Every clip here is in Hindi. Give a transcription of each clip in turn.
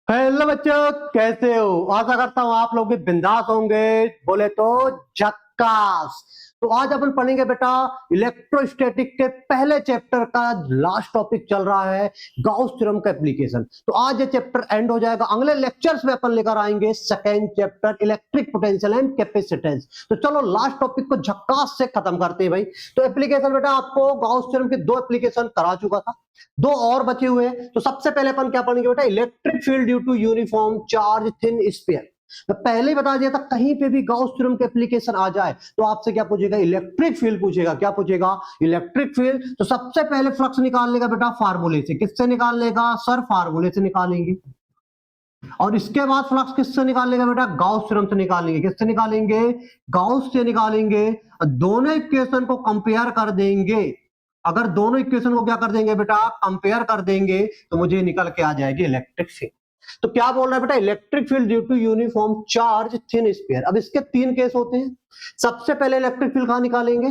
हेलो बच्चों, कैसे हो? आशा करता हूँ आप लोग भी बिंदास होंगे। बोले तो झक्कास। तो आज अपन पढ़ेंगे बेटा इलेक्ट्रोस्टैटिक के पहले चैप्टर का लास्ट टॉपिक चल रहा है, गाउस थ्योरम का एप्लीकेशन। तो आज ये चैप्टर एंड हो जाएगा। अगले लेक्चर्स में अपन लेकर आएंगे second chapter electric potential and capacitance. तो चलो लास्ट टॉपिक को झक्कास से खत्म करते हैं भाई। तो एप्लीकेशन बेटा आपको गाउस थ्योरम के 2 एप्लीकेशन करा चुका था, 2 और बचे हुए हैं। तो सबसे पहले अपन क्या पढ़ेंगे बेटा, electric field due to uniform charge thin sphere. मैं पहले ही बता दिया था, कहीं पे भी गाउस थ्योरम के एप्लीकेशन आ जाए तो आपसे क्या पूछेगा, इलेक्ट्रिक फील्ड पूछेगा। क्या पूछेगा? Electric field. तो सबसे पहले फ्लक्स निकाल लेगा बेटा फार्मूले से। किससे निकाल लेगा सर? फार्मूले से निकालेंगे। और इसके बाद फ्लक्स किससे निकालेगा बेटा? गाउस थ्योरम से निकालेंगे। किससे निकालेंगे? गाउस से निकालेंगे। दोनों इक्वेशन को कंपेयर कर देंगे। अगर दोनों इक्वेशन को क्या कर देंगे बेटा? कंपेयर कर देंगे, तो मुझे निकल के आ जाएगी इलेक्ट्रिक फील्ड। तो क्या बोल रहा है बेटा? Electric field due to uniform charge thin sphere. अब इसके 3 केस होते हैं। सबसे पहले इलेक्ट्रिक फील्ड कहां निकालेंगे?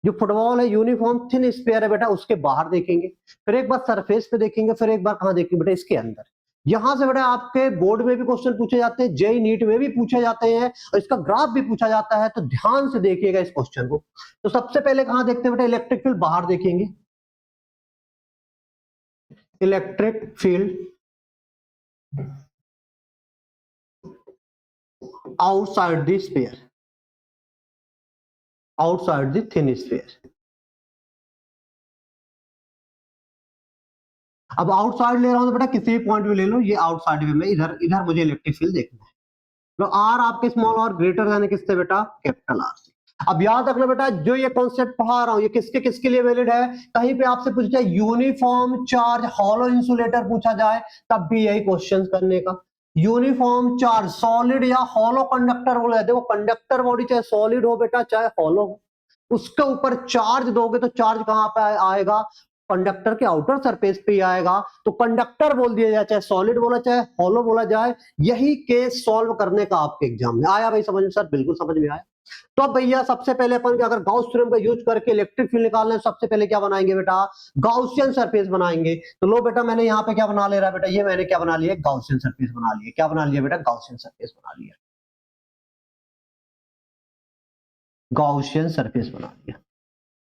जो फुटबॉल है यूनिफॉर्म थिन स्फीयर है बेटा, उसके बाहर देखेंगे। फिर एक बार सरफेस पे देखेंगे, फिर एक बार कहां देखेंगे बेटा? इसके अंदर। यहां से बेटा आपके बोर्ड में भी क्वेश्चन पूछे जाते हैं, जेई नीट में भी पूछे जाते हैं, और इसका ग्राफ भी पूछा जाता है। तो ध्यान से देखिएगा इस क्वेश्चन को। तो सबसे पहले कहां देखते हैं बेटा? इलेक्ट्रिक फील्ड बाहर देखेंगे। Electric field outside the sphere, outside the thin sphere. अब आउटसाइड ले रहा हूं तो बेटा किसी भी पॉइंट में ले लो, ये आउटसाइड में इधर इधर मुझे इलेक्ट्रिक फील्ड देखना है। तो आर आपके स्मॉल और ग्रेटर यानी किससे बेटा? कैपिटल आर से। अब याद रखना बेटा, जो ये कॉन्सेप्ट पढ़ा रहा हूं ये किसके किसके लिए वैलिड है? कहीं पे आपसे पूछा जाए यूनिफॉर्म चार्ज हॉलो इंसुलेटर पूछा जाए, तब भी यही क्वेश्चन करने का। यूनिफॉर्म चार्ज सॉलिड या हॉलो कंडक्टर बोला जाता है। देखो कंडक्टर बॉडी चाहे सॉलिड हो बेटा चाहे हॉलो हो, उसके ऊपर चार्ज दोगे तो चार्ज कहां पे आएगा? कंडक्टर के आउटर सरफेस पे ही आएगा। तो कंडक्टर बोल दिया जाए, चाहे सॉलिड बोला चाहे हॉलो बोला जाए। यही केस सॉल्व करने का आपके एग्जाम में आया भाई। समझ में सर? बिल्कुल समझ में आया। तो अब भैया सबसे पहले अपन अगर गाउस थ्योरम का यूज करके इलेक्ट्रिक फील्ड निकालना है, सबसे पहले क्या बनाएंगे बेटा? गाउसियन सरफेस बनाएंगे। तो लो बेटा, मैंने यहाँ पे क्या बना ले रहा बेटा? ये मैंने क्या बना लिया? गाउसियन सरफेस बना लिया। क्या बना लिया बेटा? गाउसियन सरफेस बना लिया। गाउसियन सरफेस बना लिया।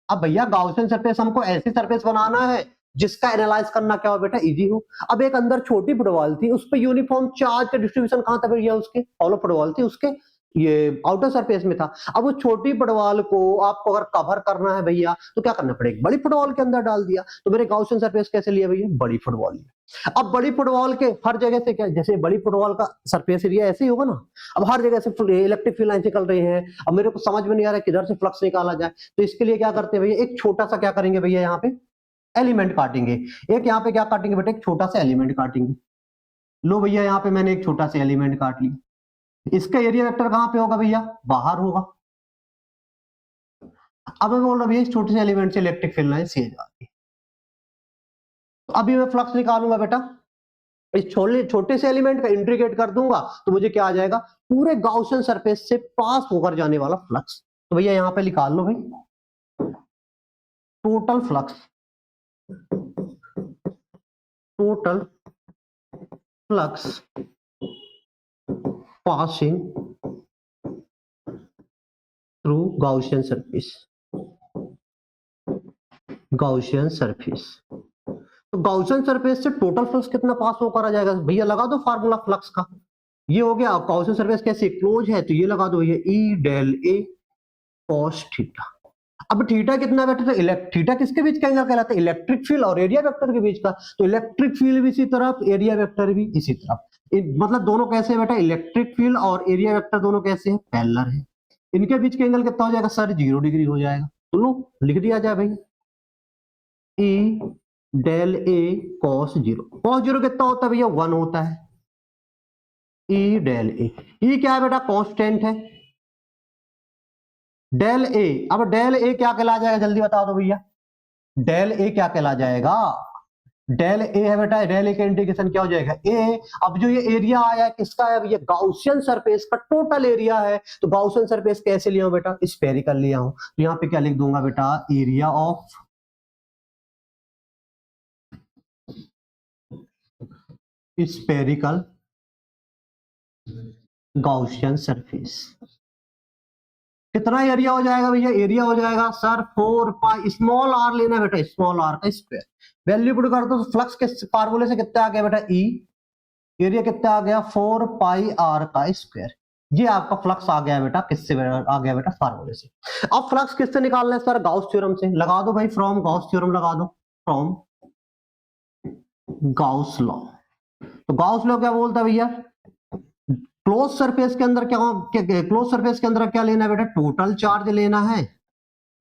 अब भैया गाउसियन सरफेस हमको ऐसी सरफेस बनाना है जिसका एनालाइज करना क्या हो बेटा? इजी हो। अब एक अंदर छोटी फुटबॉल थी, उस पर यूनिफॉर्म चार्ज का डिस्ट्रीब्यूशन कहां था भैया? उसके हॉलो फुटबॉल थी, उसके ये आउटर सरफेस में था। अब वो छोटी फुटबॉल को आपको अगर कवर करना है भैया, तो क्या करना पड़ेगा? बड़ी फुटबॉल के अंदर डाल दिया। तो मेरे गाउसियन सरफेस कैसे लिया भैया? बड़ी फुटबॉल लिया। अब बड़ी फुटबॉल के हर जगह से क्या, जैसे बड़ी फुटबॉल का सरफेस एरिया ऐसे ही होगा ना। अब हर जगह से इलेक्ट्रिक फील्ड लाइन निकल रही है। अब मेरे को समझ में नहीं आ रहा है किधर से फ्लक्स निकाला जाए। तो इसके लिए क्या करते हैं भैया? एक छोटा सा क्या करेंगे भैया? यहाँ पे एलिमेंट काटेंगे। एक यहाँ पे क्या काटेंगे बेटा? एक छोटा सा एलिमेंट काटेंगे। लो भैया, यहाँ पे मैंने एक छोटा सा एलिमेंट काट लिया। इसका एरिया वेक्टर कहां पे होगा भैया? बाहर होगा। अब मैं बोल रहा भैया इस छोटे से एलिमेंट से इलेक्ट्रिक फील्ड लाइन सीधे जाती है। तो अभी मैं फ्लक्स निकालूंगा बेटा, इस छोटे से एलिमेंट का इंटीग्रेट कर दूंगा, तो मुझे क्या आ जाएगा? पूरे गाउसियन सरफेस से पास होकर जाने वाला फ्लक्स। तो भैया यहाँ पे निकाल लो भाई, total flux, total flux passing through Gaussian surface, Gaussian surface. तो गाउसियन सरफेस से टोटल फ्लक्स कितना पास होकर आ जाएगा भैया? लगा दो फार्मूला फ्लक्स का। ये हो गया। गाउसियन सरफेस कैसे? क्लोज है, तो ये लगा दो, ये E del A cos theta. अब थीटा कितना बेटा? तो थीटा किसके बीच का एंगल कहलाता है? इलेक्ट्रिक फील्ड और एरिया वेक्टर के बीच का। तो इलेक्ट्रिक फील्ड भी इसी तरफ, एरिया वेक्टर भी इसी तरफ। मतलब दोनों कैसे है बेटा? इलेक्ट्रिक फील्ड और एरिया वेक्टर दोनों कैसे हैं? पैरेलल है। इनके बीच का एंगल कितना हो जाएगा सर? 0 डिग्री हो जाएगा। तो लो लिख दिया जाए भाई, E del A cos 0। Cos 0 कितना होता है भैया? 1 होता है। ई डेल ए, ई क्या है बेटा? कांस्टेंट है। डेल ए, अब डेल ए क्या कहला जाएगा? जल्दी बता दो भैया, डेल ए क्या कहला जाएगा? डेल ए है बेटा, डेल ए का इंटीग्रेशन क्या हो जाएगा? ए। अब जो ये एरिया आया है किसका है? ये गाउसियन सरफेस का टोटल एरिया है। तो गाउसियन सरफेस कैसे लिया हूं बेटा? स्फेरिकल लिया हूं। तो यहाँ पे क्या लिख दूंगा बेटा? Area of spherical Gaussian surface. कितना एरिया हो जाएगा भैया? एरिया हो जाएगा सर 4 पाई, स्मॉल आर लेना है बेटा, स्मॉल आर का स्क्वायर। वैल्यू पुट कर दो, फ्लक्स के फार्मूले से कितना आ गया बेटा? ई। एरिया कितना आ गया? 4 पाई आर का स्क्वायर। ये आपका फ्लक्स आ गया बेटा, किससे आ गया बेटा? फार्मूले से। अब फ्लक्स किससे निकालना है सर? गाउस थ्योरम से। लगा दो भाई, फ्रॉम गाउस थ्योरम लगा दो, फ्रॉम गाउस लॉ। तो गाउस लॉ क्या बोलता है भैया? क्लोज सरफेस के अंदर क्लोज सरफेस के अंदर क्या लेना है बेटा? टोटल चार्ज लेना है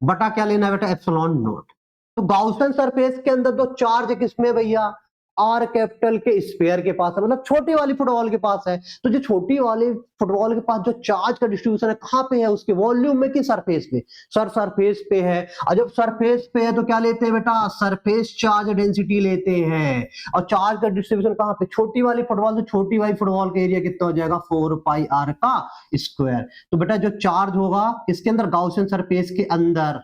बटा क्या लेना है बेटा? Epsilon not. तो गाउसियन सरफेस के अंदर जो चार्ज किसमें भैया? आर कैपिटल के स्फीयर के पास है, मतलब छोटी वाली फुटबॉल के पास है। तो जो छोटी वाली फुटबॉल के पास जो चार्ज का डिस्ट्रीब्यूशन है, कहां पे है? उसके वॉल्यूम में कि सरफेस पे? सर सरफेस पे है। और जब सरफेस पे है तो क्या लेते हैं बेटा? सरफेस चार्ज डेंसिटी लेते हैं। और चार्ज का डिस्ट्रीब्यूशन कहां पे? छोटी वाली फुटबॉल, तो छोटी वाली फुटबॉल का एरिया कितना हो जाएगा? 4 पाई आर का स्क्वायर। तो बेटा जो चार्ज होगा किसके अंदर? गाउसियन सरफेस के अंदर।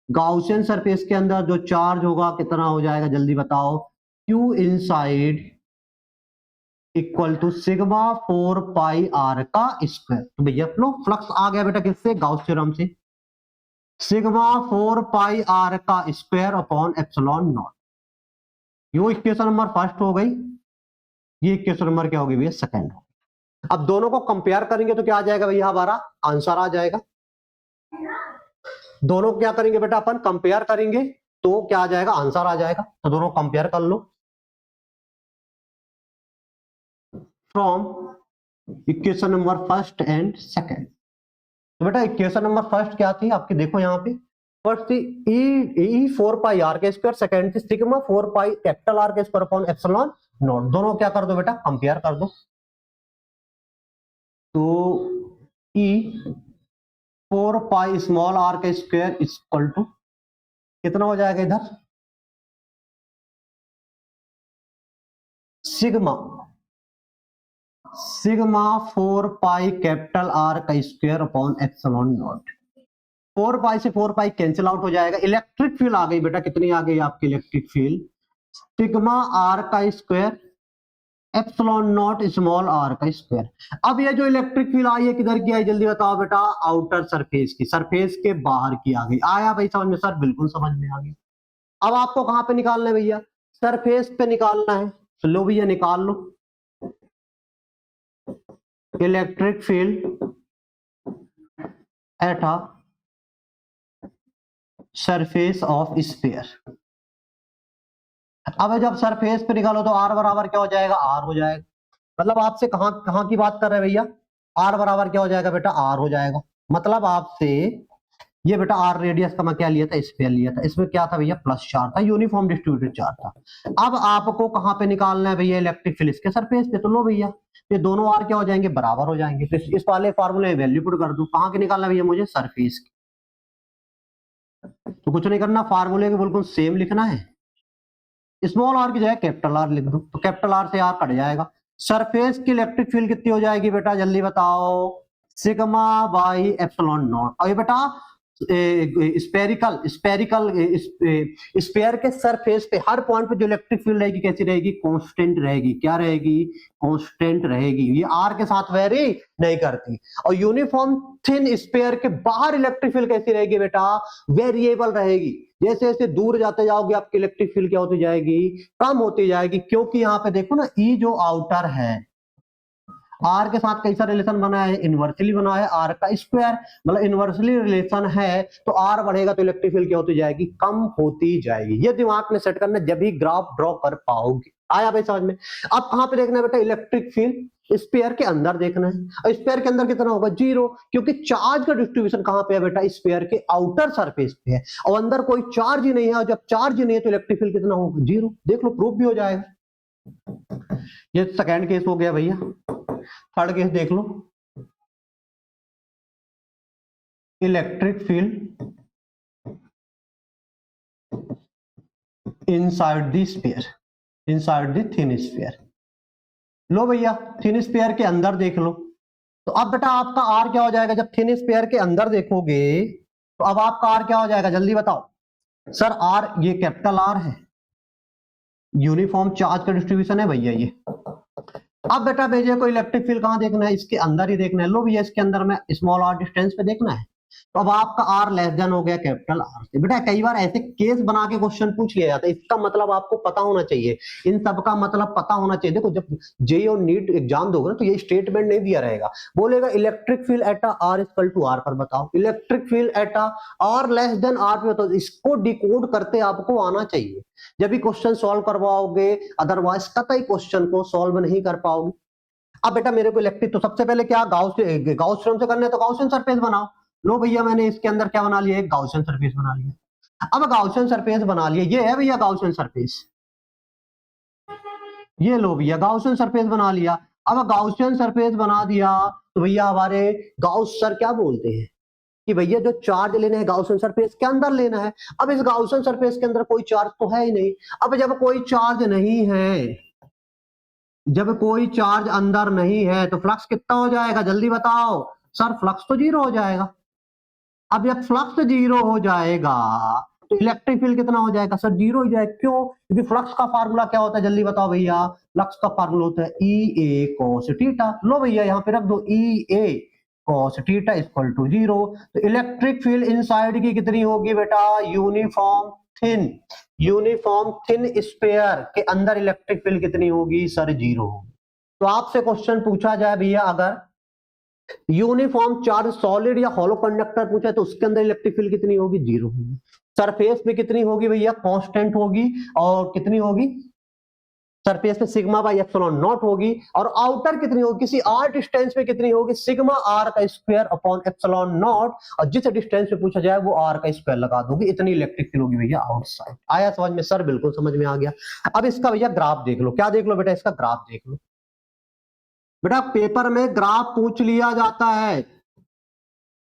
गाउसियन सरफेस के अंदर जो चार्ज होगा कितना हो जाएगा? जल्दी बताओ। Q inside equal to sigma 4 pi r का स्क्वायर। तो भैया फ्लक्स आ गया बेटा किससे? गाउस थ्योरम से। सिग्मा 4 पाई आर का स्क्वायर अपॉन एप्सिलॉन नॉट। यो इक्वेशन नंबर फर्स्ट हो गई, ये इक्वेशन नंबर क्या होगी भैया? सेकंड। अब दोनों को कंपेयर करेंगे तो क्या आ जाएगा भैया? हमारा आंसर आ जाएगा। दोनों क्या करेंगे बेटा? अपन कंपेयर करेंगे तो क्या आ जाएगा? आंसर आ जाएगा। तो दोनों कंपेयर कर लो from equation number first and second. तो बेटा इक्वेशन नंबर फर्स्ट क्या थी आपकी? देखो यहाँ पे फर्स्ट थी ई 4 पाई आर के स्क्वायर, सेकंड थी सिग्मा 4 पाई कैपिटल आर के स्क्वायर अपॉन एप्सिलॉन नॉट। दोनों क्या कर दो बेटा? कंपेयर कर दो। तो ई 4 पाई स्मॉल आर के स्क्वायर इक्वल टू कितना हो जाएगा इधर? सिग्मा 4 पाई कैपिटल आर का स्क्वायर अपॉन एप्सिलॉन नॉट। 4 पाई से 4 पाई कैंसिल आउट हो जाएगा। इलेक्ट्रिक फील्ड आ गई बेटा, कितनी आ गई आपकी इलेक्ट्रिक फील्ड? सिग्मा आर का square epsilon naught small r का स्क्वायर। अब ये जो इलेक्ट्रिक फील्ड आई है किधर की आई? जल्दी बताओ बेटा। आउटर सरफेस की, सरफेस के बाहर की आ गई। आया भाई समझ में? सर बिल्कुल समझ में आ गया। अब आपको कहां पे निकालना है भैया? सरफेस पे निकालना है। तो लो भैया निकाल लो। Electric field at a surface of sphere. अब जब सरफेस पे निकालो तो आर बराबर क्या हो जाएगा? आर हो जाएगा। मतलब आपसे कहां कहां की बात कर रहे हैं भैया? आर बराबर क्या हो जाएगा बेटा? आर हो जाएगा। मतलब आपसे ये बेटा आर रेडियस का मैं क्या लिया था? स्फीयर लिया था। इसमें क्या था भैया? प्लस चार्ज था, यूनिफॉर्म डिस्ट्रीब्यूटेड चार्ज था। अब आपको कहां पे निकालना है भैया? इलेक्ट्रिक फील्ड इसके सरफेस पे। तो लो भैया ये दोनों आर क्या हो जाएंगे? बराबर हो जाएंगे। तो इस वाले फार्मूले में वैल्यू पुट कर दूं। कहां के निकालना है भैया मुझे? सरफेस की। तो कुछ नहीं करना, फार्मूले के बिल्कुल सेम लिखना है। स्मॉल आर की जगह कैपिटल आर लिख दो, तो कैपिटल आर से आर कट जाएगा। सरफेस की इलेक्ट्रिक फील्ड कितनी हो जाएगी बेटा? जल्दी बताओ। Sigma by epsilon not. और ये बेटा स्पेरिकल स्पेरिकल स्पेयर के सरफेस पे हर पॉइंट पे जो इलेक्ट्रिक फील्ड रहेगी कैसी रहेगी? कांस्टेंट रहेगी। क्या रहेगी? कांस्टेंट रहेगी। ये आर के साथ वेरी नहीं करती। और यूनिफॉर्म थिन स्पेयर के बाहर इलेक्ट्रिक फील्ड कैसी रहेगी बेटा? वेरिएबल रहेगी। जैसे जैसे दूर जाते जाओगे आपकी इलेक्ट्रिक फील्ड क्या होती जाएगी? कम होती जाएगी। क्योंकि यहाँ पे देखो ना, ई जो आउटर है आर के साथ कैसा रिलेशन बना है? इनवर्सली बना है, आर का स्क्वायर। मतलब इनवर्सली रिलेशन है तो आर बढ़ेगा तो इलेक्ट्रिक फील्ड क्या होती जाएगी? कम होती जाएगी। ये दिमाग में सेट करना जब भी ग्राफ ड्रॉ कर पाओगे। आया भाई समझ में? अब कहां पे देखना है बेटा? इलेक्ट्रिक फील्ड स्पेयर के अंदर देखना है। और स्पेयर के अंदर कितना होगा? 0। क्योंकि चार्ज का डिस्ट्रीब्यूशन कहां पे है बेटा? स्पेयर के आउटर सरफेस पे है और अंदर कोई चार्ज ही नहीं है। और जब चार्ज ही नहीं है तो इलेक्ट्रिक फील्ड कितना होगा? 0। देख लो, प्रूफ भी हो जाएगा। ये सेकेंड केस हो गया भैया। थर्ड केस देख लो। Electric field inside the sphere, inside the thin sphere. लो भैया थिन स्फीयर के अंदर देख लो। तो अब बेटा आपका आर क्या हो जाएगा? जब थिन स्फीयर के अंदर देखोगे तो अब आपका आर क्या हो जाएगा? जल्दी बताओ। सर आर ये कैपिटल आर है, यूनिफॉर्म चार्ज का डिस्ट्रीब्यूशन है भैया ये। अब बेटा भेजे कोई इलेक्ट्रिक फील्ड कहाँ देखना है, इसके अंदर ही देखना है। लो भैया इसके अंदर में स्मॉल आर डिस्टेंस पे देखना है, तो अब आपका आर लेस देन हो गया कैपिटल आर से। बेटा कई बार ऐसे केस बना के क्वेश्चन पूछ लिया जाता है, इसका मतलब आपको पता होना चाहिए, इन सब का मतलब पता होना चाहिए। देखो जब जेईई और नीट एग्जाम दोगे ना तो ये स्टेटमेंट नहीं दिया रहेगा, बोलेगा electric field at r equal to r पर बताओ, electric field at r less than r पे बताओ। इसको डिकोड करते आपको आना चाहिए जब भी क्वेश्चन सॉल्व करवाओगे, अदरवाइज कतई क्वेश्चन को सॉल्व नहीं कर पाओगे। अब बेटा मेरे को इलेक्ट्रिक, तो सबसे पहले क्या गाउस थ्योरम से करना है, तो गाउसियन सरफेस बनाओ। लो भैया मैंने इसके अंदर क्या बना लिया, एक गाउसियन सरफेस बना लिया। अब गाउसियन सरफेस बना लिया, ये है भैया गाउसियन सरफेस, ये लो भैया गाउसियन सरफेस बना लिया। अब गाउसियन सरफेस बना दिया तो भैया हमारे गाउस सर क्या बोलते हैं कि भैया जो चार्ज लेना है गाउसियन सरफेस के अंदर लेना है। अब इस गाउसियन सरफेस के अंदर कोई चार्ज तो है ही नहीं। अब जब कोई चार्ज नहीं है, जब कोई चार्ज अंदर नहीं है तो फ्लक्स कितना हो जाएगा जल्दी बताओ सर, फ्लक्स तो जीरो हो जाएगा। अब जब फ्लक्स जीरो हो जाएगा तो इलेक्ट्रिक फील्ड कितना हो जाएगा सर, जीरो हो जाएगा। क्यों? क्योंकि फ्लक्स का फार्मूला क्या होता है जल्दी बताओ भैया, फ्लक्स का फार्मूला होता है ई ए कॉस थीटा। लो भैया यहाँ पे रख दो E A cos theta equal to zero. तो इलेक्ट्रिक फील्ड इनसाइड की कितनी होगी बेटा, uniform thin, uniform thin sphere के अंदर इलेक्ट्रिक फील्ड कितनी होगी सर, जीरो होगी। तो आपसे क्वेश्चन पूछा जाए भैया अगर यूनिफॉर्म चार्ज सॉलिड या हॉलो कंडक्टर पूछा है तो उसके अंदर इलेक्ट्रिक फील्ड कितनी होगी, जीरो होगी। सरफेस पे कितनी होगी भैया, कांस्टेंट होगी, और कितनी होगी सरफेस पे सिग्मा बाई एप्सिलॉन नॉट होगी, और आउटर कितनी होगी, किसी आर डिस्टेंस पे कितनी होगी, सिग्मा आर का स्क्वायर अपॉन एप्सिलॉन नॉट, और जिस डिस्टेंस पे पूछा जाए वो आर का स्क्वायर लगा दोगे, इतनी इलेक्ट्रिक फील्ड होगी भैया आउटसाइड। आया समझ में सर, बिल्कुल समझ में आ गया। अब इसका भैया ग्राफ देख लो, क्या देख लो बेटा, इसका ग्राफ देख लो। बेटा पेपर में ग्राफ पूछ लिया जाता है,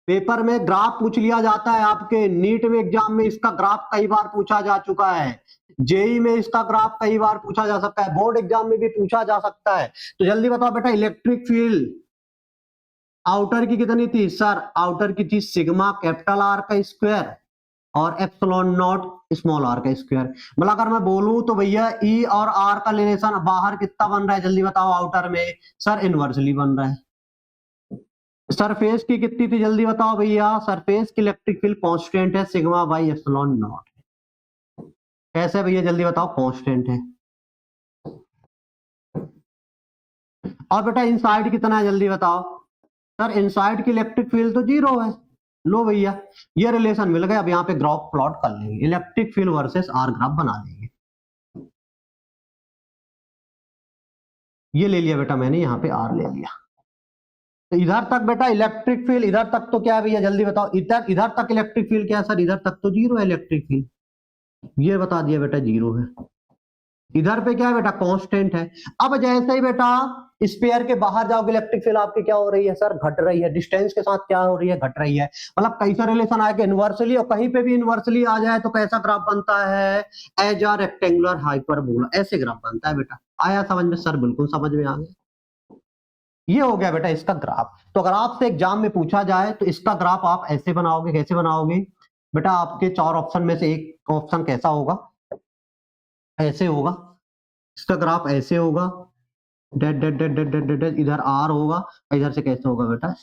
पेपर में ग्राफ पूछ लिया जाता है, आपके नीट में एग्जाम में इसका ग्राफ कई बार पूछा जा चुका है, जेई में इसका ग्राफ कई बार पूछा जा सकता है, बोर्ड एग्जाम में भी पूछा जा सकता है। तो जल्दी बताओ बेटा, इलेक्ट्रिक फील्ड आउटर की कितनी थी सर, आउटर की थी सिग्मा कैपिटल आर का स्क्वायर और एप्सिलॉन नॉट स्मॉल आर का स्क्वायर। मतलब अगर मैं बोलूं तो भैया ई और आर का रिलेशन बाहर कितना बन रहा है जल्दी बताओ, आउटर में सर इनवर्सली बन रहा है। सरफेस की कितनी थी जल्दी बताओ भैया, सरफेस की इलेक्ट्रिक फील्ड कांस्टेंट है सिग्मा बाई एप्सिलॉन नॉट। कैसे भैया जल्दी बताओ, कांस्टेंट है। और बेटा इनसाइड कितना है जल्दी बताओ सर, इनसाइड की इलेक्ट्रिक फील्ड तो जीरो है। लो भैया ये रिलेशन मिल गया। अब यहाँ पे ग्राफ प्लॉट कर लेंगे, electric field versus r graph बना देंगे। ये ले लिया बेटा मैंने, यहाँ पे आर ले लिया। तो इधर तक बेटा इलेक्ट्रिक फील्ड, इधर तक तो क्या है भैया जल्दी बताओ, इधर इधर तक इलेक्ट्रिक फील्ड क्या है सर, इधर तक तो जीरो है इलेक्ट्रिक फील्ड, ये बता दिया बेटा जीरो है। इधर पे क्या है बेटा, कांस्टेंट है। अब जैसे ही बेटा स्पेयर के बाहर जाओगे इलेक्ट्रिक फील्ड आपकी क्या हो रही है सर, घट रही है, डिस्टेंस के साथ क्या हो रही है, घट रही है। मतलब कैसा रिलेशन आएगा, इनवर्सली, और कहीं पे भी इनवर्सली आ जाए तो कैसा ग्राफ बनता है, एज आ रेक्टेंगुलर हाइपरबोला, ऐसे ग्राफ बनता है बेटा। आया समझ में सर, बिल्कुल समझ में आ गया। ये हो गया बेटा इसका ग्राफ। तो अगर आपसे एग्जाम में पूछा जाए तो इसका ग्राफ आप ऐसे बनाओगे, कैसे बनाओगे बेटा, आपके चार ऑप्शन में से एक ऑप्शन कैसा होगा, ऐसे होगा, इसका ग्राफ ऐसे होगा, dead dead dead dead dead dead, इधर आर होगा, इधर से कैसे होगा बेटा,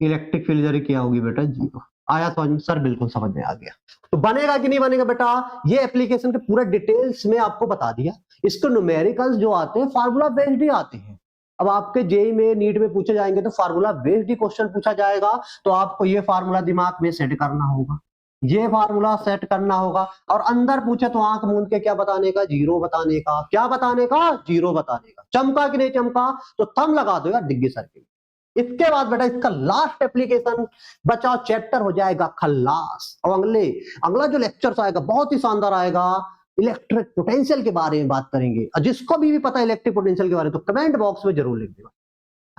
इलेक्ट्रिक फील्ड इधर क्या होगी बेटा, जीरो। आया समझ में सर, बिल्कुल समझ में आ गया। तो बनेगा कि नहीं बनेगा बेटा, ये एप्लीकेशन के पूरे डिटेल्स में आपको बता दिया। इसको न्यूमेरिकल्स जो आते हैं फार्मूला बेस्ड ही आते हैं। अब आपके जेई में नीट में पूछे जाएंगे तो फार्मूला बेस्ड ही क्वेश्चन पूछा जाएगा, तो आपको ये फार्मूला दिमाग में सेट करना होगा, ये फार्मूला सेट करना होगा। और अंदर पूछे तो आंख मूंद के क्या बताने का, जीरो बताने का। क्या बताने का, जीरो बताने का। चमका कि नहीं चमका, तो थंब लगा दो यार डिग्गी सर के। इसके बाद बेटा इसका लास्ट एप्लीकेशन बचा, चैप्टर हो जाएगा खल्लास। और अगला जो लेक्चर आएगा बहुत ही शानदार आएगा, इलेक्ट्रिक पोटेंशियल के बारे में बात करेंगे। और जिसको भी पता है इलेक्ट्रिक पोटेंशियल के बारे में तो कमेंट बॉक्स में जरूर लिख देगा।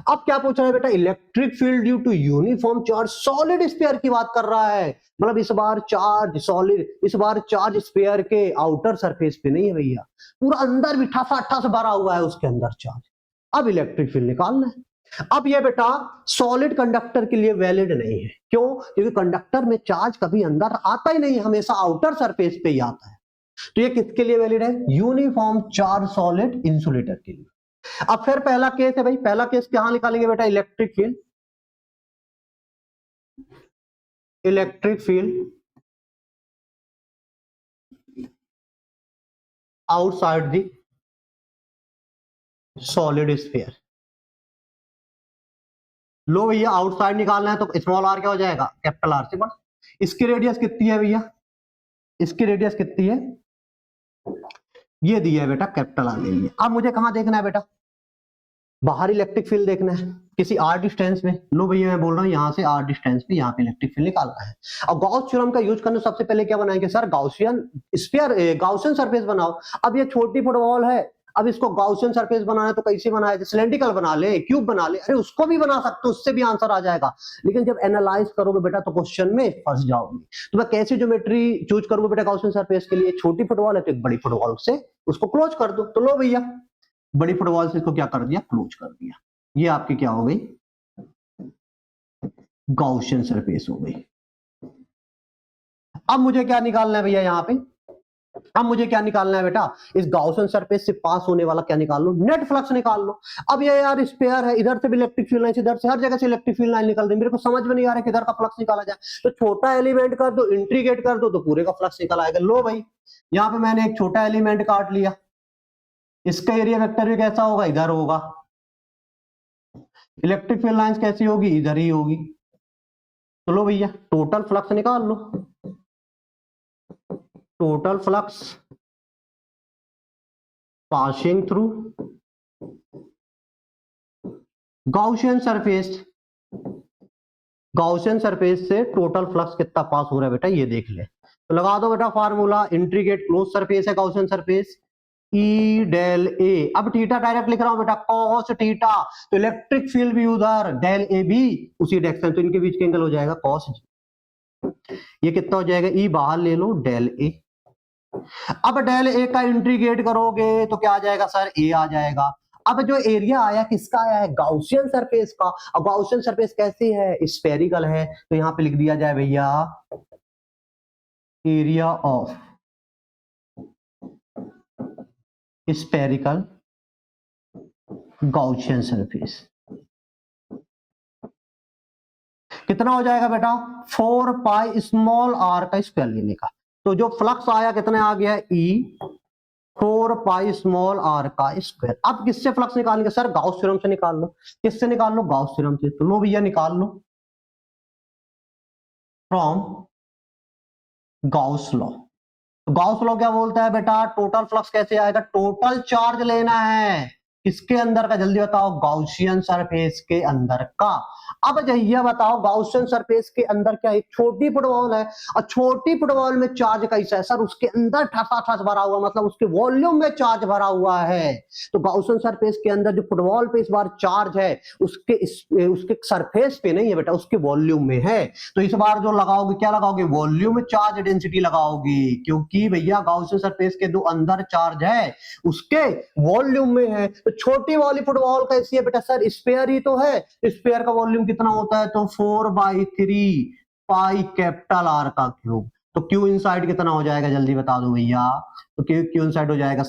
अब क्या पूछ रहा है बेटा, electric field due to uniform charge solid sphere की बात कर रहा है। मतलब इस बार चार्ज सॉलिड, इस बार चार्ज स्फीयर के आउटर सरफेस पे नहीं है भैया, पूरा अंदर भी ठसा ठस भरा हुआ है उसके अंदर चार्ज। अब इलेक्ट्रिक फील्ड निकालना है। अब ये बेटा सॉलिड कंडक्टर के लिए वैलिड नहीं है। क्यों? क्योंकि कंडक्टर में चार्ज कभी अंदर आता ही नहीं, हमेशा आउटर सरफेस पे ही आता है। तो ये किसके लिए वैलिड है? यूनिफॉर्म चार्ज सॉलिड इंसुलेटर के लिए। अब फिर पहला केस है भाई, पहला केस कहां निकालेंगे बेटा? Electric field, electric field outside the solid sphere. लो भैया, आउटसाइड निकालना है तो स्मॉल आर क्या हो जाएगा? कैपिटल आर से बड़ा। इसकी रेडियस कितनी है भैया? इसकी रेडियस कितनी है? ये दिया है बेटा, कैपिटल आर ले लिया। अब मुझे कहां देखना है बेटा? बाहर इलेक्ट्रिक फील्ड देखना है किसी आर डिस्टेंस में। लो भैया, मैं बोल रहा हूं यहां से आर डिस्टेंस पे यहां पे इलेक्ट्रिक फील्ड निकालना है। अब गॉस थ्योरम का यूज करने सबसे पहले क्या बनाएंगे sir? Gaussian sphere, Gaussian surface बनाओ। अब ये छोटी फुटबॉल है, अब इसको गॉसियन सरफेस बनाना है तो कैसे बनाए? सिलेंड्रिकल बना ले, क्यूब बना ले। अरे उसको भी बना सकते हो, उससे भी आंसर आ जाएगा। लेकिन जब एनालाइज करोगे बेटा तो क्वेश्चन में फंस जाओगे। तो मैं कैसी ज्योमेट्री चूज करूंगा बेटा गॉसियन सरफेस के लिए? छोटी फुटबॉल है तो एक बड़ी फुटबॉल से उसको क्लोज कर दो। तो लो भैया, बड़ी फुटबॉल से इसको क्या कर दिया? क्लोज कर दिया। ये आपकी क्या हो गई? गॉसियन सरफेस हो गई। अब मुझे क्या निकालना है भैया यहां पे? अब मुझे क्या निकालना है बेटा? इस गॉसियन सरफेस से पास होने वाला क्या निकाल लो? नेट फ्लक्स निकाल लो। अब ये यार स्पेयर है, इधर से भी इलेक्ट्रिक फील्ड लाइन, इधर से हर जगह से इलेक्ट्रिक फील्ड लाइन निकल रही है। मेरे को समझ में नहीं आ रहा किधर का फ्लक्स निकाला जाए। तो छोटा एलिमेंट कर दो, इंटीग्रेट कर दो तो पूरे का फ्लक्स निकल आएगा। लो भाई, यहां पे मैंने एक छोटा एलिमेंट काट लिया, इसका एरिया वेक्टर भी कैसा होगा? इधर होगा। इलेक्ट्रिक फील्ड लाइंस कैसी होगी? इधर ही होगी। तो लो भैया, टोटल फ्लक्स निकाल लो। Total flux passing through Gaussian surface, Gaussian surface से टोटल फ्लक्स कितना पास हो रहा है बेटा? ये देख ले। तो लगा दो बेटा फार्मूला, इंटीग्रेट क्लोज सरफेस है Gaussian surface, E del A. अब थीटा डायरेक्ट लिख रहा हूं बेटा, कॉस थीटा। तो इलेक्ट्रिक फील्ड भी उधर, डेल ए भी उसी डायरेक्शन, तो इनके बीच का एंगल हो जाएगा कॉस। ये कितना हो जाएगा? ई बाहर ले लो, डेल ए। अब डेल ए का इंटीग्रेट करोगे तो क्या आ जाएगा सर? ए आ जाएगा। अब जो एरिया आया किसका आया है? गॉसियन सरफेस का। अब गॉसियन सरफेस कैसी है? स्फेरिकल है, तो यहां पे लिख दिया जाए भैया area of spherical Gaussian surface. कितना हो जाएगा बेटा? 4 पाई स्मॉल आर का स्क्वायर लेने का। तो जो फ्लक्स आया कितने आ गया? ई 4 पाई स्मॉल आर का स्क्वायर। अब किससे फ्लक्स निकालेंगे सर? गॉस थ्योरम से निकाल लो। किससे निकाल लो? गॉस थ्योरम से। तो लो भैया निकाल लो from Gauss law. Gauss law क्या बोलता है बेटा? टोटल फ्लक्स कैसे आएगा? टोटल चार्ज लेना है किसके अंदर का? जल्दी बताओ। गॉसियन सरफेस के अंदर का। अब ये बताओ, गॉसियन सरफेस के अंदर क्या एक छोटी फुटबॉल है, और छोटी फुटबॉल में चार्ज कैसा है सर? उसके अंदर ठसा ठस भरा हुआ, मतलब उसके वॉल्यूम में चार्ज भरा हुआ है। तो गॉसियन सरफेस के अंदर जो फुटबॉल पे इस बार चार्ज है उसके सरफेस पे नहीं है बेटा, उसके वॉल्यूम में है। तो इस बार जो लगाओगे क्या लगाओगे? वॉल्यूम चार्ज डेंसिटी लगाओगे, क्योंकि भैया गॉसियन सरफेस के जो अंदर चार्ज है उसके वॉल्यूम में है। तो छोटी वाली फुटबॉल कैसी है बेटा? सर स्फीयर ही तो है। स्फीयर का वॉल्यूम कितना होता है? तो 4/3 पाई कैपिटल आर का क्यूब। तो क्यू इनसाइड कितना हो जाएगा? जल्दी बता दो भैया। तो क्यू इनसाइड हो जाएगा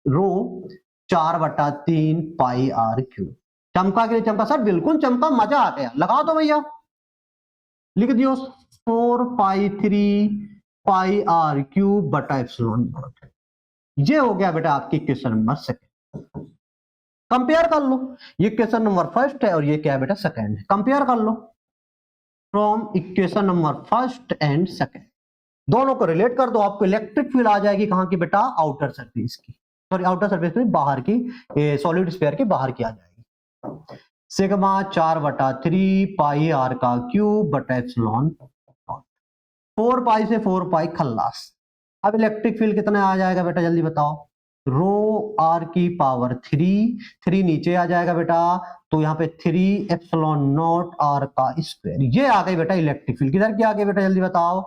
रो 4/3 पाई आर क्यूब। चमका के लिए चमका सर, बिल्कुल चमका, मजा आ गया। लगा दो भैया, लिख दियो 4/3 पाई आर क्यूब बटा एप्सिलॉन नॉट। ये हो गया बेटा आपकी क्वेश्चन नंबर सेकंड। कंपेयर कर लो, ये क्वेश्चन नंबर फर्स्ट है और ये क्या है बेटा? सेकंड है। कंपेयर कर लो from equation number first and second, दोनों को रिलेट कर दो। आपको इलेक्ट्रिक फील्ड आ जाएगी कहां की बेटा? आउटर सरफेस की, सॉरी आउटर सरफेस में बाहर की, सॉलिड स्फीयर के बाहर की आ जाएगी। सिग्मा 4/3 पाई आर का क्यूब बटा एप्सिलॉन। 4 पाई से 4 पाई खल्लास। अब इलेक्ट्रिक फील्ड कितना आ जाएगा बेटा? जल्दी बताओ। रो आर की पावर 3 नीचे आ जाएगा बेटा, तो यहाँ पे 3 एप्सिलॉन नॉट आर का स्क्वायर। ये आ गई बेटा इलेक्ट्रिक फील्ड। किधर की आ गई बेटा? जल्दी बताओ।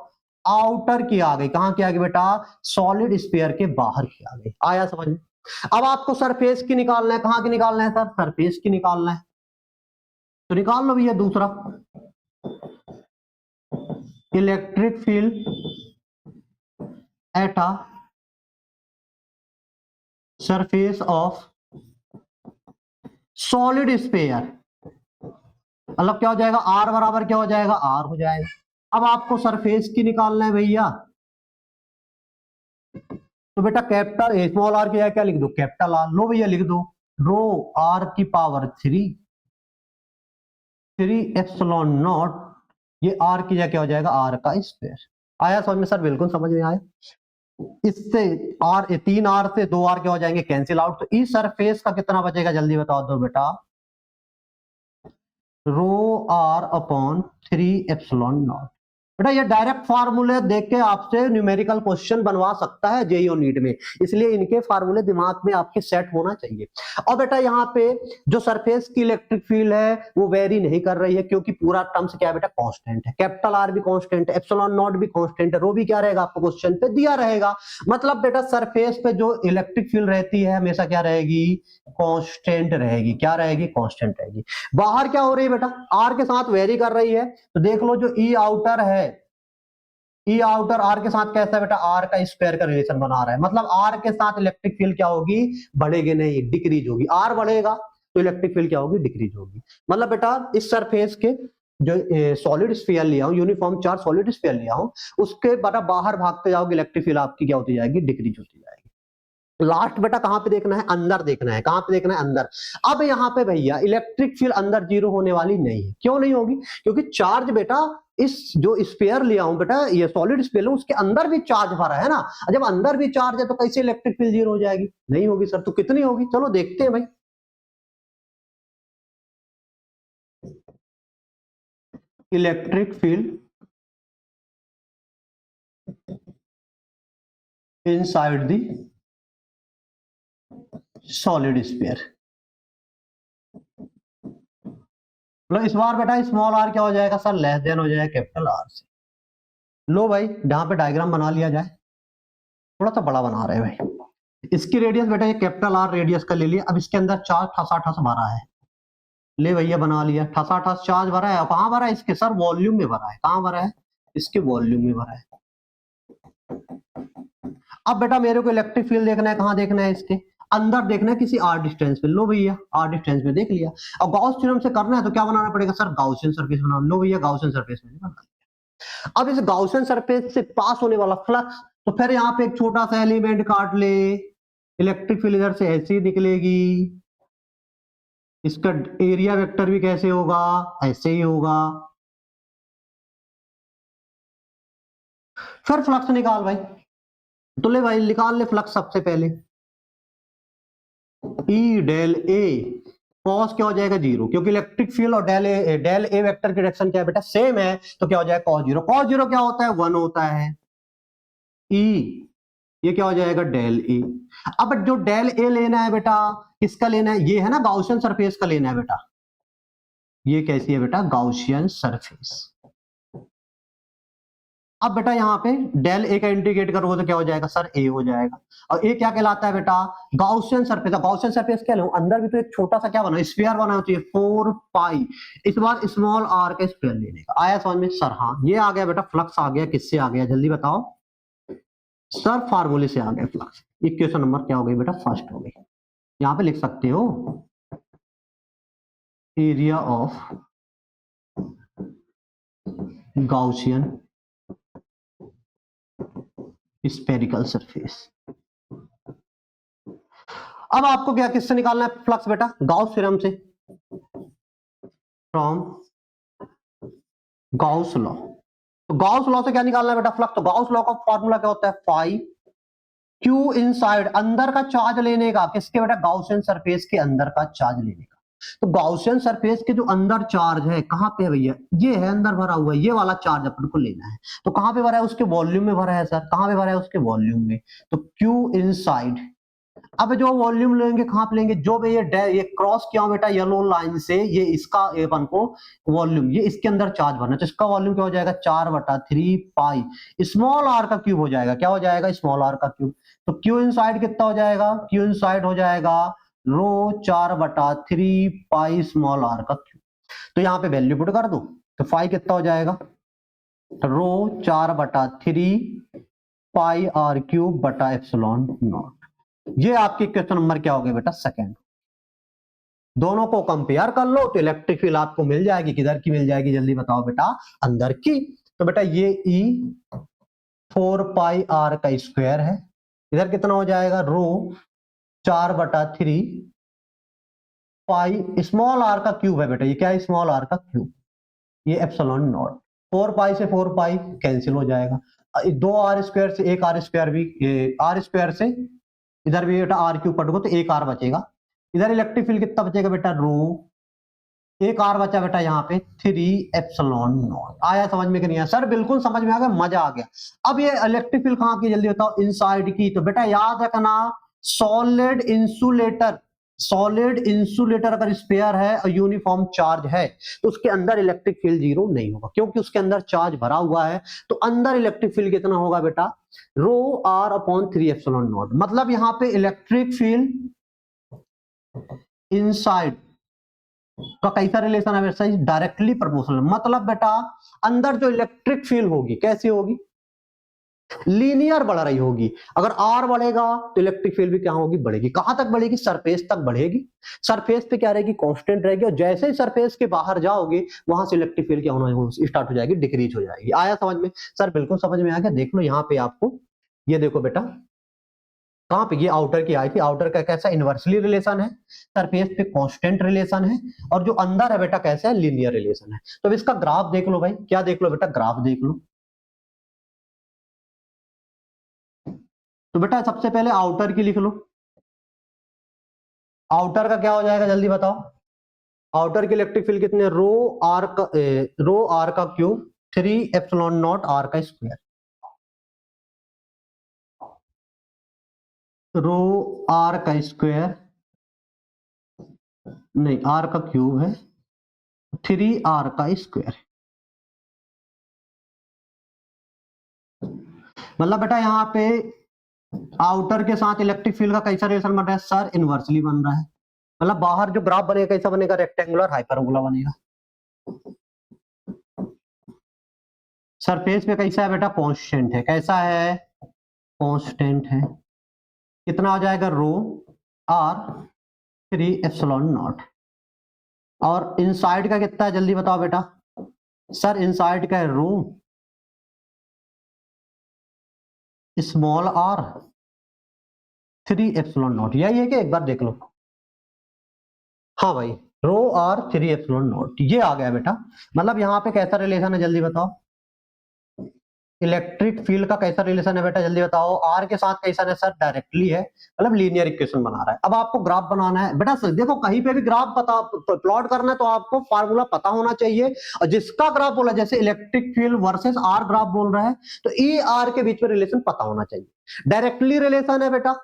आउटर की आ गई। कहां की आ गई बेटा? सॉलिड स्फीयर के बाहर की आ गई। आया समझ में? अब आपको सरफेस की निकालना है। कहां की निकालना है सर? सरफेस की निकालना है। तो निकाल लो भैया दूसरा, electric field at a surface of solid sphere, मतलब क्या हो जाएगा, आर बराबर क्या हो जाएगा, आर हो जाएगा। अब आपको सरफेस की निकालना है भैया, तो बेटा कैपिटल ए स्मॉल आर की जगह क्या लिख दो, कैपिटल आर। लो भैया लिख दो रो आर की पावर 3 एप्सिलॉन नॉट, ये आर की जगह क्या हो जाएगा, आर का स्क्वायर। आया समझ में सर? बिल्कुल समझ में आया। इससे आर 3 आर से 2 आर क्या हो जाएंगे, कैंसिल आउट। तो इस सरफेस का कितना बचेगा, जल्दी बताओ दो बेटा, रो आर अपॉन 3 एप्सिलॉन नॉट। बेटा ये डायरेक्ट फार्मूले देख के आपसे न्यूमेरिकल क्वेश्चन बनवा सकता है जेईई और नीट में, इसलिए इनके फार्मूले दिमाग में आपके सेट होना चाहिए। और बेटा यहाँ पे जो सरफेस की इलेक्ट्रिक फील्ड है वो वेरी नहीं कर रही है, क्योंकि पूरा टर्म्स क्या है बेटा, कांस्टेंट है। कैपिटल आर भी कांस्टेंट है, एप्सिलॉन नॉट भी कांस्टेंट है, रो भी क्या रहेगा आपको क्वेश्चन पे दिया रहेगा। मतलब बेटा सरफेस पे जो इलेक्ट्रिक फील्ड रहती है हमेशा क्या रहेगी, कांस्टेंट रहेगी। क्या रहेगी, कांस्टेंट रहेगी। बाहर क्या हो रही है बेटा, आर के साथ वेरी कर रही है। तो देख लो जो ई आउटर है, ई आउटर आर के साथ कैसा है बेटा, आर का स्क्वायर का रिलेशन बना रहा है। मतलब आर के साथ इलेक्ट्रिक फील्ड क्या होगी, बढ़ेगी नहीं, डिक्रीज होगी। आर बढ़ेगा तो इलेक्ट्रिक फील्ड क्या होगी, डिक्रीज होगी। मतलब बेटा इस सरफेस के जो सॉलिड स्फीयर लिया हूं, यूनिफॉर्म चार्ज सॉलिड स्फीयर लिया हूं, उसके बेटा बाहर भागते जाओगे, इलेक्ट्रिक फील्ड आपकी क्या होती जाएगी, डिक्रीज होती जाएगी। लास्ट बेटा कहां पे देखना है, अंदर देखना है। कहां पे देखना है, अंदर। अब यहां पे भैया इलेक्ट्रिक फील्ड अंदर जीरो होने वाली नहीं है। क्यों नहीं होगी, क्योंकि चार्ज बेटा इस जो स्फीयर लिया हूं बेटा, ये सॉलिड स्फीयर उसके अंदर भी चार्ज भरा है ना। जब अंदर भी चार्ज है तो कैसे इलेक्ट्रिक फील्ड जीरो हो जाएगी, नहीं होगी सर। तो कितनी होगी, चलो देखते हैं भाई। Electric field inside the solid sphere, मतलब इस बार बेटा स्मॉल आर क्या हो जाएगा सर, लेस देन हो जाएगा कैपिटल आर से। लो भाई जहां पे डायग्राम बना लिया जाए, थोड़ा सा बड़ा बना रहे हैं भाई। इसकी रेडियस बेटा ये कैपिटल आर रेडियस का ले लिया। अब इसके अंदर चार्ज ठसा ठस भरा है, ले भैया बना लिया, ठसा ठस चार्ज भरा है। कहां भरा है, इसके सर वॉल्यूम में भरा है। कहां भरा है, इसके वॉल्यूम में भरा है। अब बेटा मेरे को इलेक्ट्रिक फील्ड देखना है, कहां देखना है, इसके अंदर देखना है, किसी आर डिस्टेंस पे। लो भैया आर डिस्टेंस पे देख लिया। और गॉस थ्योरम से करना है तो क्या बनाना पड़ेगा सर, गाउसियन सरफेस बनाना। लो भैया गाउसियन सरफेस में बना लिया। अब इस गाउसियन सरफेस से पास होने वाला फ्लक्स, तो फिर यहाँ पे एक छोटा सा एलिमेंट काट ले, इलेक्ट्रिक फील्ड इधर से ऐसी निकलेगी। इसका एरिया वेक्टर भी कैसे होगा, ऐसे ही होगा। फिर फ्लक्स निकाल भाई, तो ले भाई निकाल ले फ्लक्स सबसे पहले। ई डेल ए कॉस क्या हो जाएगा, जीरो, क्योंकि इलेक्ट्रिक फील्ड और डेल ए वेक्टर की डायरेक्शन क्या है बेटा, सेम है। तो क्या हो जाएगा, कॉस जीरो। कॉस जीरो क्या होता है, 1 होता है। ई ये क्या हो जाएगा, डेल ए। अब जो डेल ए लेना है बेटा, किसका लेना है, ये है ना गाउसियन सरफेस का लेना है बेटा। ये कैसी है बेटा, गाउसियन सरफेस। अब बेटा यहाँ पे डेल ए का इंटीग्रेट करोगे तो क्या हो जाएगा सर, ए हो जाएगा। और ए क्या कहलाता है बेटा, गाउसियन सरफेस। गाउसियन सरफेस क्या लो, अंदर भी तो एक छोटा सा क्या बना, स्फीयर बना होती है 4 पाई। इस बार स्मॉल आर का स्फीयर लेने का। आया समझ में सर? हाँ ये आ गया बेटा, फ्लक्स आ गया। किससे आ गया, जल्दी बताओ सर? फार्मूले से आ गया फ्लक्स। इक्वेशन नंबर क्या हो गई बेटा, फर्स्ट हो गई। यहाँ पे लिख सकते हो area of Gaussian spherical surface. अब आपको क्या किससे निकालना है फ्लक्स बेटा, गाउस थ्योरम से, फ्रॉम गाउस लॉ। तो गाउस लॉ से क्या निकालना है बेटा, फ्लक्स। तो गाउस लॉ का फॉर्मूला क्या होता है, फाई क्यू इनसाइड, अंदर का चार्ज लेने का। किसके बेटा, गाउसियन सरफेस के अंदर का चार्ज लेने का। तो गाउसियन सरफेस के जो अंदर चार्ज है, कहां पे है भैया, ये है अंदर भरा हुआ है। ये वाला चार्ज अपन को लेना है। तो कहां पे भरा है, उसके वॉल्यूम में भरा है सर। कहां पे भरा है, उसके वॉल्यूम में। तो क्यू इनसाइड। अब जो वॉल्यूम लेंगे कहां पे लेंगे, जो भी ये क्रॉस किया हो बेटा येलो लाइन से, ये इसका अपन को वॉल्यूम, ये इसके अंदर चार्ज भरना। तो इसका वॉल्यूम क्या हो जाएगा, 4/3 पाई स्मॉल आर का क्यूब हो जाएगा। क्या हो जाएगा, स्मॉल आर का क्यूब। तो क्यू इनसाइड कितना हो जाएगा, क्यू इनसाइड हो जाएगा रो 4/3 पाई स्मॉल आर का क्यूब। तो यहाँ पे वैल्यू पुट कर दो, तो फाई कितना हो जाएगा, रो 4/3 पाई आर क्यूब बटा एप्सिलॉन नॉट। ये आपकी क्वेश्चन नंबर क्या हो गया बेटा, सेकंड। दोनों को कंपेयर कर लो तो इलेक्ट्रिक फील्ड आपको मिल जाएगी, किधर की मिल जाएगी जल्दी बताओ बेटा, अंदर की। तो बेटा ये E 4πr का स्क्वायर है, इधर कितना हो जाएगा, रो 4/3 पाई स्मॉल आर का क्यूब है बेटा, ये क्या है, स्मॉल आर का क्यूब, ये एप्सिलॉन नॉट। 4 पाई से 4 पाई कैंसिल हो जाएगा, 2r² से एक r² भी, r² से इधर भी बेटा r क्यूब कटोगे तो एक r बचेगा, इधर इलेक्ट्रिक फील्ड कितना बचेगा बेटा, रो एक r बचा बेटा यहाँ पे 3 एप्सिलॉन नॉट। आया समझ में कि नहीं आया सर, बिल्कुल समझ में आ गया, मजा आ गया। अब ये इलेक्ट्रिक फील्ड कहाँ की जल्दी बताओ, इनसाइड की। तो बेटा याद रखना, सॉलिड इंसुलेटर, सॉलिड इंसुलेटर अगर स्पेयर है और यूनिफॉर्म चार्ज है तो उसके अंदर इलेक्ट्रिक फील्ड जीरो नहीं होगा, क्योंकि उसके अंदर चार्ज भरा हुआ है। तो अंदर इलेक्ट्रिक फील्ड कितना होगा बेटा, रो r/3 एप्सिलॉन नॉट। मतलब यहाँ पे इलेक्ट्रिक फील्ड इनसाइड का कैसा रिलेशन है वैसा ही डायरेक्टली प्रोपोर्शनल। मतलब बेटा अंदर जो इलेक्ट्रिक फील्ड होगी कैसी होगी, लीनियर बढ़ रही होगी। अगर आर बढ़ेगा तो इलेक्ट्रिक फील्ड भी क्या होगी, बढ़ेगी। कहां तक बढ़ेगी, सरफेस तक बढ़ेगी। सरफेस पे क्या रहेगी, कांस्टेंट रहेगी, और जैसे ही सरफेस के बाहर जाओगे वहां से इलेक्ट्रिक फील्ड क्या होना स्टार्ट हो जाएगी, डिक्रीज हो जाएगी। आया समझ में सर, बिल्कुल समझ में आ गया। देख लो यहाँ पे आपको, ये देखो बेटा कहां पे, ये आउटर की आई थी, आउटर का कैसा इनवर्सली रिलेशन है, सरफेस पे कांस्टेंट रिलेशन है, और जो अंदर है बेटा कैसा है, लीनियर रिलेशन है। तो इसका ग्राफ देख लो भाई, क्या देख लो बेटा, ग्राफ देख लो। तो बेटा सबसे पहले आउटर की लिख लो, आउटर का क्या हो जाएगा जल्दी बताओ, आउटर की इलेक्ट्रिक फील्ड कितने, रो आर का क्यूब 3 एप्सिलॉन नॉट आर का स्क्वायर, रो आर का स्क्वायर नहीं, आर का क्यूब है, 3r का स्क्वायर। मतलब बेटा यहाँ पे आउटर के साथ इलेक्ट्रिक फील्ड का कैसा रिलेशन बन रहा है सर, इनवर्सली बन रहा है। मतलब बाहर जो ग्राफ बनेगा कैसा बनेगा, रेक्टेंगुलर हाइपरबोला बनेगा। सरफेस पे कैसा है बेटा, कांस्टेंट है, कैसा है, कांस्टेंट है। कितना हो जाएगा, रो r 3 एप्सिलॉन नॉट। और इनसाइड का कितना है जल्दी बताओ बेटा, सर इनसाइड का है रो स्मॉल r 3 एप्सिलॉन नॉट। यही है कि एक बार देख लो, हाँ भाई, रो r 3 एप्सिलॉन नॉट, ये आ गया बेटा। मतलब यहाँ पे कैसा रिलेशन है जल्दी बताओ, इलेक्ट्रिक फील्ड का कैसा रिलेशन है बेटा जल्दी बताओ, आर के साथ कैसा है सर, डायरेक्टली है, मतलब लीनियर इक्वेशन बना रहा है। अब आपको ग्राफ बनाना है बेटा, देखो कहीं पे भी ग्राफ पता प्लॉट करना है तो आपको फार्मूला पता होना चाहिए। और जिसका ग्राफ बोला, जैसे electric field versus r graph बोल रहा है, तो ई आर के बीच में रिलेशन पता होना चाहिए। डायरेक्टली रिलेशन है बेटा,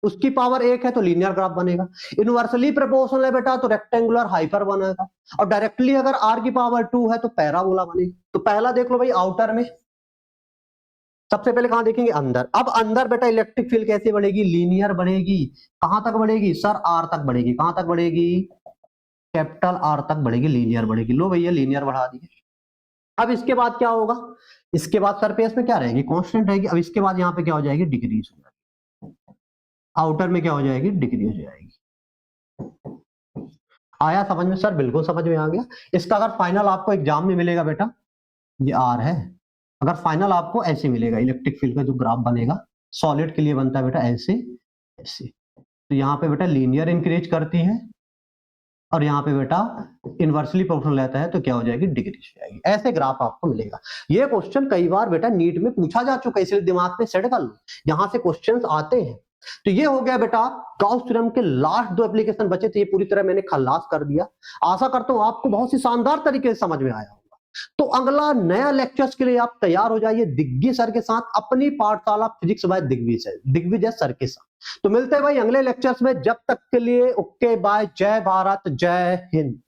उसकी पावर 1 है तो लीनियर ग्राफ बनेगा। इनवर्सली प्रोपोर्शनल है बेटा तो रेक्टेंगुलर हाइपर बनेगा। और डायरेक्टली अगर आर की पावर 2 है तो पैराबोला बनेगा। तो पहला देख लो भाई, आउटर में सबसे पहले कहां देखेंगे, अंदर। अब अंदर बेटा इलेक्ट्रिक फील्ड कैसे बढ़ेगी, लीनियर बढ़ेगी। कहां तक बढ़ेगी सर, आर तक बढ़ेगी। कहां तक बढ़ेगी, कैपिटल आर तक बढ़ेगी, लीनियर बढ़ेगी। लो भैया लीनियर बढ़ा दिए। अब इसके बाद क्या होगा, इसके बाद सरफेस में क्या रहेगी, कांस्टेंट रहेगी। अब इसके बाद यहाँ पे क्या हो जाएगी, डिक्रीज हो जाएगी। आउटर में क्या हो जाएगी, डिक्रीज हो जाएगी। आया समझ में सर, बिल्कुल समझ में आ गया। इसका अगर फाइनल आपको एग्जाम में मिलेगा बेटा, ये आर है, अगर फाइनल आपको ऐसे मिलेगा, इलेक्ट्रिक फील्ड का जो ग्राफ बनेगा सॉलिड के लिए बनता है बेटा ऐसे ऐसे। तो यहाँ पे बेटा लीनियर इंक्रीज करती है, और यहाँ पे बेटा इनवर्सली प्रोपोर्शनल रहता है तो क्या हो जाएगी, डिक्रीज हो जाएगी। ऐसे ग्राफ आपको मिलेगा। ये क्वेश्चन कई बार बेटा नीट में पूछा जा चुका है, इसलिए दिमाग में सेट कर लो, यहाँ से क्वेश्चंस आते हैं। तो ये हो गया बेटा गाउस थ्योरम के लास्ट 2 एप्लीकेशन बचे थे, ये पूरी तरह मैंने खल्लास कर दिया। आशा करता हूं आपको बहुत ही शानदार तरीके से समझ में आया होगा। तो अगला नया लेक्चर्स के लिए आप तैयार हो जाइए दिग्विजय सर के साथ, अपनी पाठशाला फिजिक्स बाय दिग्विजय सर के साथ। तो मिलते हैं भाई अगले लेक्चर्स में, जब तक के लिए ओके बाय, जय भारत जय हिंद।